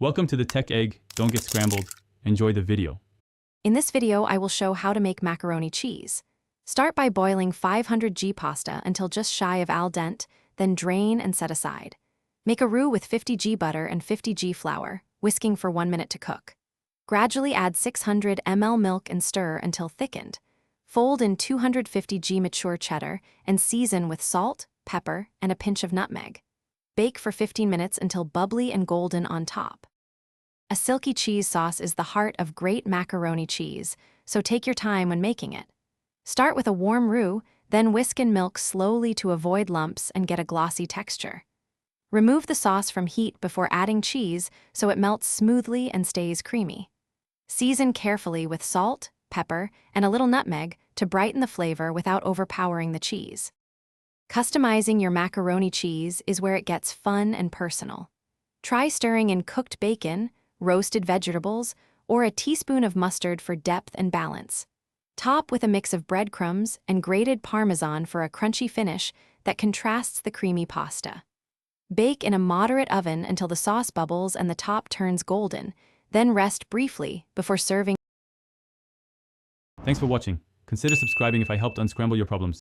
Welcome to the Tech Egg. Don't get scrambled. Enjoy the video. In this video, I will show how to make macaroni cheese. Start by boiling 500 g pasta until just shy of al dente, then drain and set aside. Make a roux with 50 g butter and 50 g flour, whisking for 1 minute to cook. Gradually add 600 ml milk and stir until thickened. Fold in 250 g mature cheddar and season with salt, pepper, and a pinch of nutmeg. Bake for 15 minutes until bubbly and golden on top. A silky cheese sauce is the heart of great macaroni cheese, so take your time when making it. Start with a warm roux, then whisk in milk slowly to avoid lumps and get a glossy texture. Remove the sauce from heat before adding cheese so it melts smoothly and stays creamy. Season carefully with salt, pepper, and a little nutmeg to brighten the flavor without overpowering the cheese. Customizing your macaroni cheese is where it gets fun and personal. Try stirring in cooked bacon, roasted vegetables, or a teaspoon of mustard for depth and balance. Top with a mix of breadcrumbs and grated Parmesan for a crunchy finish that contrasts the creamy pasta. Bake in a moderate oven until the sauce bubbles and the top turns golden, then rest briefly before serving. Thanks for watching. Consider subscribing if I helped unscramble your problems.